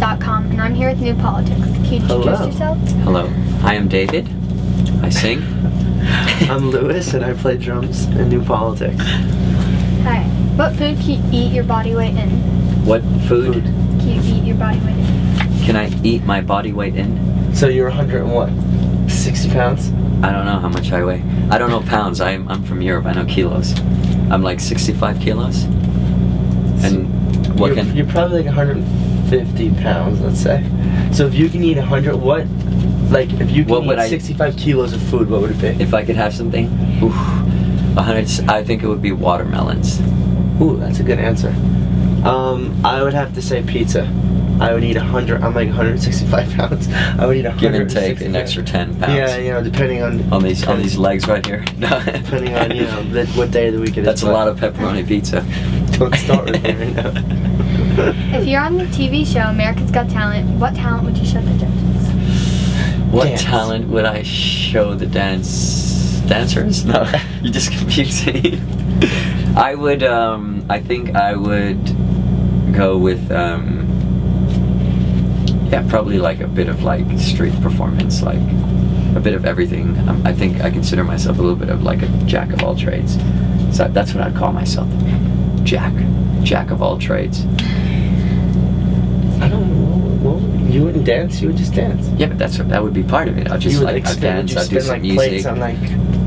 NewportPolitics.com, and I'm here with New Politics. Can you introduce yourself? Hello, I am David. I sing. I'm Lewis, and I play drums in New Politics. Hi. What food can you eat your body weight in? What food Can you eat your body weight in? can I eat my body weight in? So you're 100 and what? 60 pounds? I don't know how much I weigh. I don't know pounds. I'm from Europe. I know kilos. I'm like 65 kilos. And what You're probably like 150 pounds, let's say. So if you can eat 100, what? Like if you can eat 65 kilos of food, what would it be? If I could have something, 100. I think it would be watermelons. Ooh, that's a good answer. I would have to say pizza. I would eat 100. I'm like 165 pounds. I would eat 100. Give and take an extra 10 pounds. Yeah, you know, depending on these legs right here. No. Depending on what day of the week it is. That's a lot of pepperoni pizza. Don't start with me right now. If you're on the TV show America's Got Talent, what talent would you show the judges? What talent would I show the dancers? No, you just confused me. I would. I think I would go with. Yeah, probably like a bit of like street performance, like a bit of everything. I think I consider myself a little bit of like a jack of all trades. So that's what I'd call myself. Jack of all trades. I don't know. Well, you wouldn't dance. You would just dance. Yeah, but that would be part of it. I'll just I'd dance. I'd do some music. On like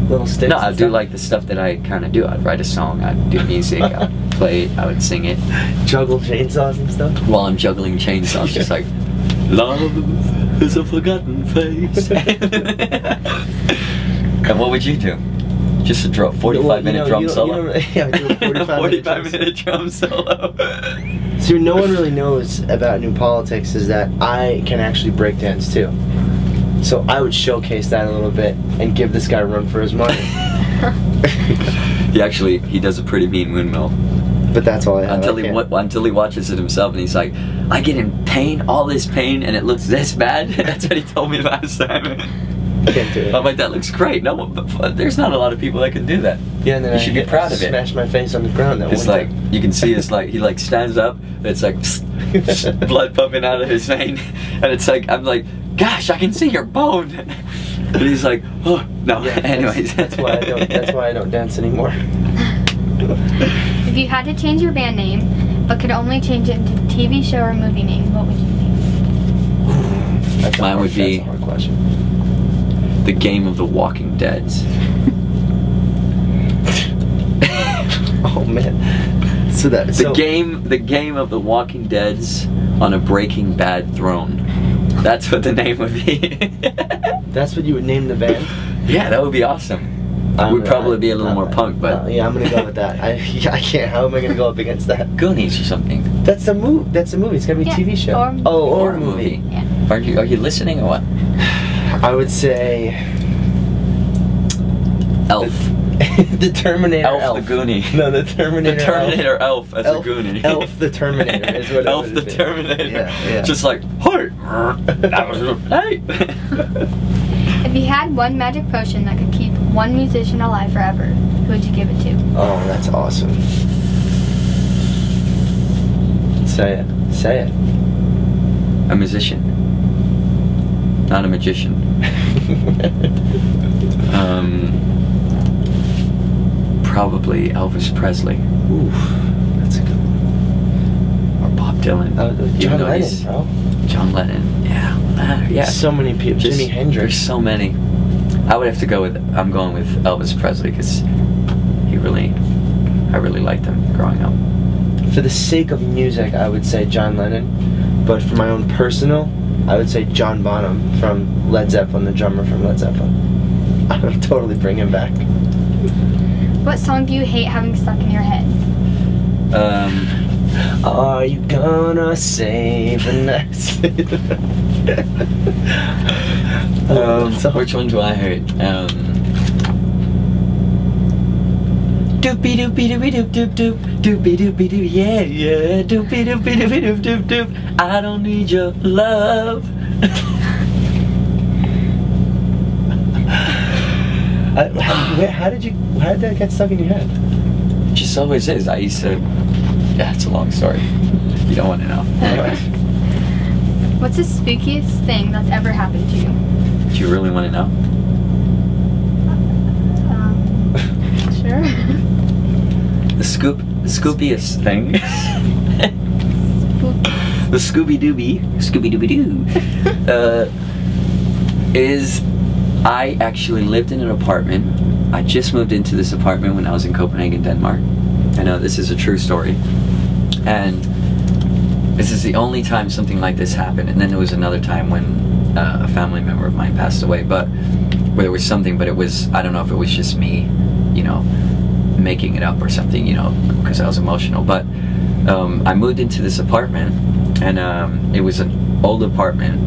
little sticks. No, I'd do like the stuff that I kind of do. I'd write a song. I'd do music. I'd play it. I would sing it. Juggle chainsaws and stuff. While I'm juggling chainsaws, just like. Love is a forgotten face. And what would you do? Just a 45-minute drum solo? Yeah, do a 45-minute drum solo. So no one really knows about New Politics is that I can actually break dance too. So I would showcase that a little bit and give this guy a run for his money. He does a pretty mean windmill. But that's all I have. Until he watches it himself and he's like, I get in pain, all this pain, and it looks this bad. That's what he told me last time. Can't do it. I'm like, that looks great. No, but there's not a lot of people that can do that. Yeah, and then you should be proud of it. Smash my face on the ground. It's like you can see it's like he like stands up. And it's like blood pumping out of his vein, and it's like I'm like, gosh, I can see your bone. And he's like, oh no. Yeah, anyways, that's why I don't dance anymore. If you had to change your band name, but could only change it into a TV show or movie name, what would you name? Mine would be that's a hard question. The Game of the Walking Deads. Oh man. So the game of the Walking Deads on a Breaking Bad throne. That's what the name would be. That's what you would name the band? Yeah, that would be awesome. Would probably be a little more punk, but yeah, I'm gonna go with that. I can't. How am I gonna go up against that? Goonies or something. That's a movie. That's a movie. It's gonna be a TV show. Or a movie. Yeah. Are you listening or what? I would say Elf. The Terminator. Elf the Goonie. No, the Terminator. The Terminator Elf as a Goonie. Elf the Terminator is what Elf it the would Terminator. Yeah. Just like, hey, that was hey. If you had one magic potion that could keep one musician alive forever, who would you give it to? Oh, that's awesome. Say it. Say it. A musician. Not a magician. Probably Elvis Presley. Ooh, that's a good one. Or Bob Dylan. John Lennon, bro. John Lennon. Yeah. Yeah. So many people. Jimi Hendrix. There's so many. I would have to go with. I'm going with Elvis Presley because I really liked him growing up. For the sake of music, I would say John Lennon, but for my own personal, I would say John Bonham from Led Zeppelin, the drummer from Led Zeppelin. I would totally bring him back. What song do you hate having stuck in your head? Are you gonna save the next? Which one do I hate? Doopy doopy doopy doop doop doop doopy doopy doo, yeah yeah doopy doopy doopy doop doop doop. I don't need your love. How did that get stuck in your head? It just always is. I used to. Yeah, it's a long story. You don't want to know. Anyways. What's the spookiest thing that's ever happened to you? Do you really want to know? Sure. The scoopiest thing. The Scooby-Dooby-Doo, is I actually lived in an apartment. I just moved into this apartment when I was in Copenhagen, Denmark. I know this is a true story. And this is the only time something like this happened. And then there was another time when a family member of mine passed away, but where there was something, but it was, I don't know if it was just me, you know, making it up or something, you know, because I was emotional. But I moved into this apartment, and it was an old apartment.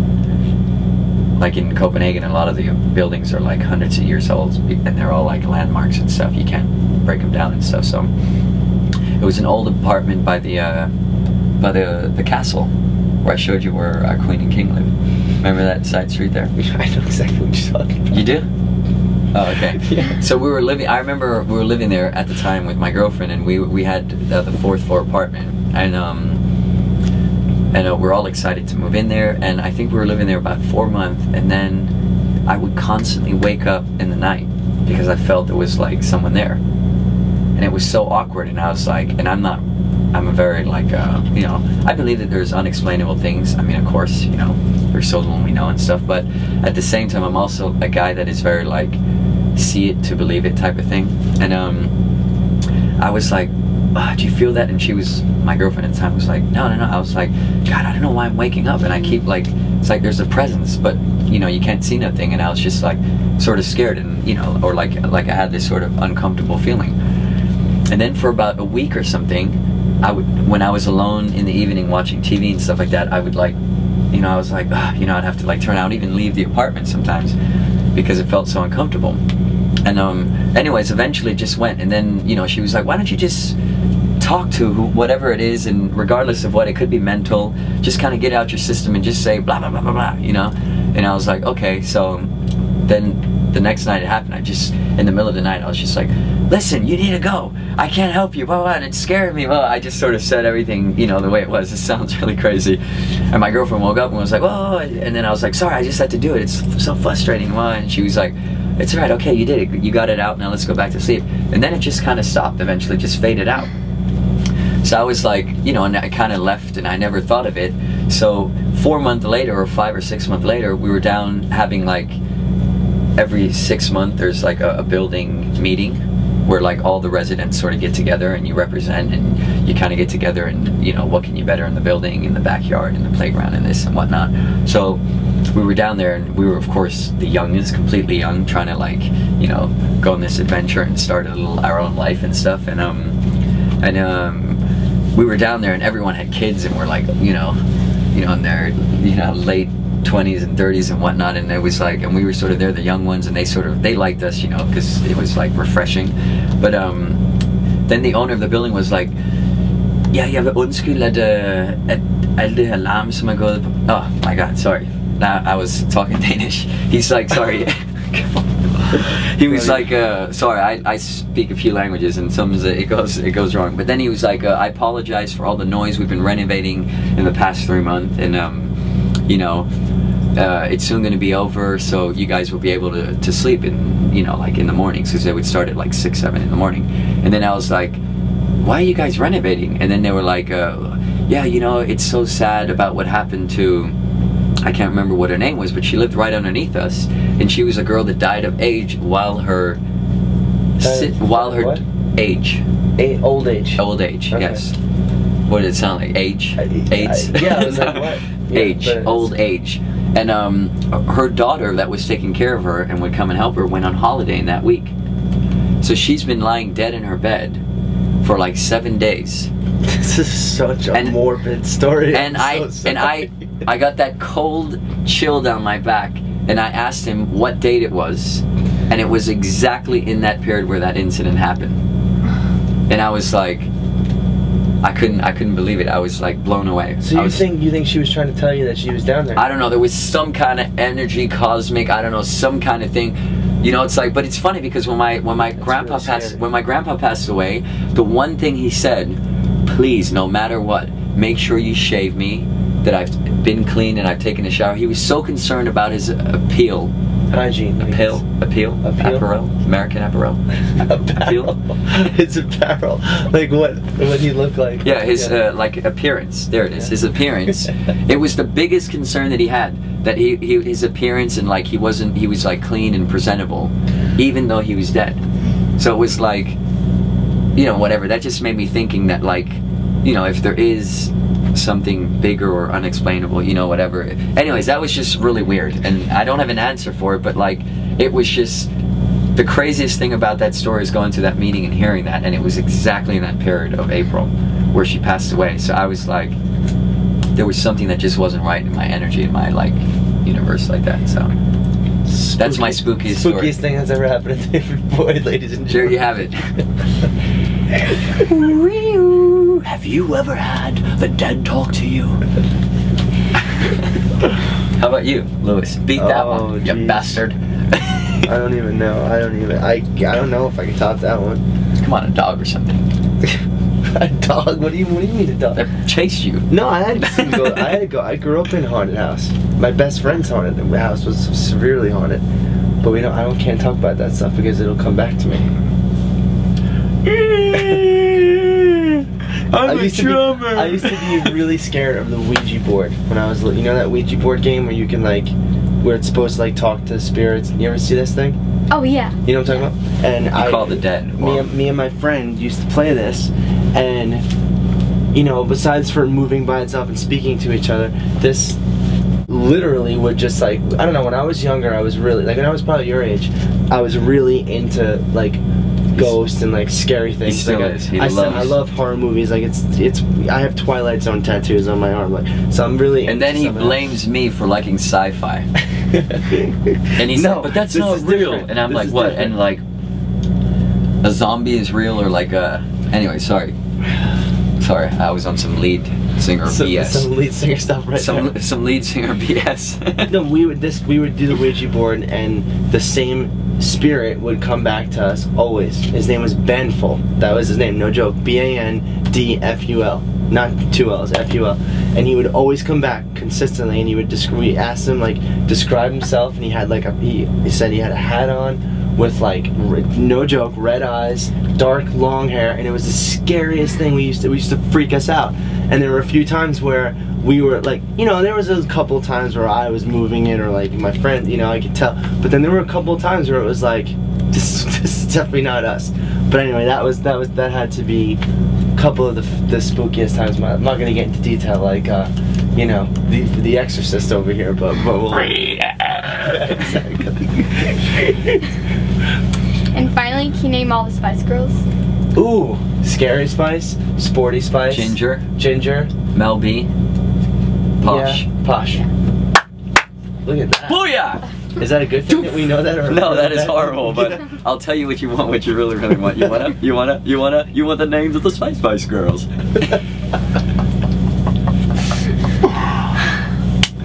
Like in Copenhagen, a lot of the buildings are like hundreds of years old, and they're all like landmarks and stuff. You can't break them down and stuff. So it was an old apartment by the castle, where I showed you where our queen and king live. Remember that side street there? I know exactly what you're talking about. You do? Oh, okay. Yeah. So we were living. I remember we were living there at the time with my girlfriend, and we had the 4th floor apartment, and we're all excited to move in there. And I think we were living there about 4 months, and then I would constantly wake up in the night because I felt there was like someone there, and it was so awkward. And I was like, and I'm a very like you know, I believe that there's unexplainable things. I mean, of course, you know, there's so little we know and stuff, but at the same time, I'm also a guy that is very like see it to believe it type of thing. And I was like, oh, do you feel that? And she was, my girlfriend at the time, was like, no. I was like, God, I don't know why I'm waking up, and I keep like, it's like there's a presence, but you know, you can't see nothing. And I was just like sort of scared, and you know, or like I had this sort of uncomfortable feeling. And then for about a week or something, when I was alone in the evening watching TV and stuff like that, I would like, you know, I was like, you know, I'd have to like turn out, even leave the apartment sometimes, because it felt so uncomfortable. And anyways, eventually it just went. And then, you know, she was like, why don't you just talk to whatever it is, and regardless of what, it could be mental, just kind of get out your system and just say blah blah blah blah blah, you know. And I was like, okay. So then the next night it happened. I just, in the middle of the night, I was just like, listen, you need to go, I can't help you, blah blah, and it scared me, blah. I just sort of said everything, you know, the way it was. It sounds really crazy. And my girlfriend woke up and was like, oh, and then I was like, sorry, I just had to do it, it's so frustrating, blah. And she was like, it's alright, okay, you did it, you got it out, now let's go back to sleep. And then it just kind of stopped, eventually just faded out. So I was like, you know, and I kind of left, and I never thought of it. So 4 months later, or 5 or 6 months later, we were down having like, every 6 months there's like a building meeting where like all the residents sort of get together, and you represent, and you kind of get together, and you know, what can you better in the building, in the backyard, in the playground, and this and whatnot. So we were down there, and we were of course the youngest, completely young, trying to like, you know, go on this adventure and start our own life and stuff. And we were down there, and everyone had kids, and we're like, you know, in their, you know, late 20s and 30s and whatnot. And it was like, and we were sort of there, the young ones, and they liked us, you know, because it was like refreshing. But then the owner of the building was like, yeah, jeg vil undskylde at alt det her larm som gået på. Oh my god, sorry, I was talking Danish. He's like, sorry. He was like, sorry, I speak a few languages, and sometimes it goes wrong. But then he was like, I apologize for all the noise. We've been renovating in the past 3 months, and you know, it's soon going to be over, so you guys will be able to sleep in, you know, like in the mornings, because they would start at like 6, 7 in the morning. And then I was like, why are you guys renovating? And then they were like, yeah, you know, it's so sad about what happened to, I can't remember what her name was, but she lived right underneath us, and she was a girl that died of age while her age. Old age. Old age, okay. Yes. What did it sound like? Age? AIDS? Yeah, I was like, what? Yeah, age, old age. And her daughter that was taking care of her and would come and help her went on holiday in that week. So she's been lying dead in her bed for like 7 days. This is such a morbid story. And I got that cold chill down my back, and I asked him what date it was, and it was exactly in that period where that incident happened. And I was like, I couldn't believe it. I was like blown away. So you think she was trying to tell you that she was down there? I don't know. There was some kind of energy, cosmic, I don't know, some kind of thing. You know, it's like, but it's funny because when my grandpa passed away, the one thing he said, please, no matter what, make sure you shave me that I've been clean and I've taken a shower. He was so concerned about his appeal. Hygiene. Appeal? Apparel? American apparel? Apparel. His apparel. Like what did he look like? Yeah, his like appearance. There it is. His appearance. It was the biggest concern that he had. That his appearance, and like he was like clean and presentable, even though he was dead. So it was like, you know, whatever. That just made me thinking that, like, you know, if there is something bigger or unexplainable, you know, whatever. Anyways, that was just really weird, and I don't have an answer for it, but like, it was just the craziest thing about that story is going to that meeting and hearing that, and it was exactly in that period of April where she passed away. So I was like, there was something that just wasn't right in my energy, in my like universe, like that. So that's my spookiest story. Thing that's ever happened to David Boyd, ladies and There gentlemen. you have it. Have you ever had the dead talk to you? How about you, Lewis? Beat that one, you geez. bastard. I don't even know. I don't know if I can top that one. Come on, a dog or something. A dog? What do you mean a dog? That chased you. No, I had to go. I grew up in a haunted house. My best friend's haunted house was severely haunted, but I can't talk about that stuff because it'll come back to me. I used to be really scared of the Ouija board when I was little. You know that Ouija board game where you can like, where it's supposed to like talk to spirits. You ever see this thing? Oh yeah. You know what I'm talking about? And You call the dead. Me and my friend used to play this, and you know, besides for moving by itself and speaking to each other, this literally would just like, I don't know, when I was younger, I was really, like when I was probably your age, I was really into like ghosts and like scary things. He still like, is. I love horror movies. Like it's I have Twilight Zone tattoos on my arm, like, so I'm really. And then he blames me for liking sci-fi. And he said, but that's not real. Different. And I'm This like, is what? different. And like, a zombie is real, or like a. Anyway, sorry. Sorry, I was on some lead singer BS. Some lead singer stuff right there. Some lead singer BS. No, we would do the Ouija board, and the same spirit would come back to us always. His name was Benful. That was his name, no joke. BANDFUL, not two L's, FUL. And he would always come back consistently, and we asked him like describe himself, and he had like he said he had a hat on with like no joke red eyes, dark long hair, and it was the scariest thing. We used to freak us out. And there were a few times where we were like, you know, there was a couple times where I was moving in, or like my friend, you know, I could tell. But then there were a couple times where it was like, this is definitely not us. But anyway, that had to be a couple of the spookiest times. I'm not gonna get into detail, like, you know, the Exorcist over here, but we'll. And finally, can you name all the Spice Girls? Ooh, Scary Spice, Sporty Spice, Ginger, Mel B, Posh. Yeah, Posh. Yeah. Look at that. Booyah! Is that a good thing that we know that, or No, that is horrible. But I'll tell you what you want. What you really want. You want the names of the Spice Girls.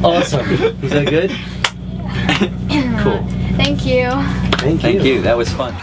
Awesome. Is that good? Cool. Thank you. Thank you. Thank you. That was fun.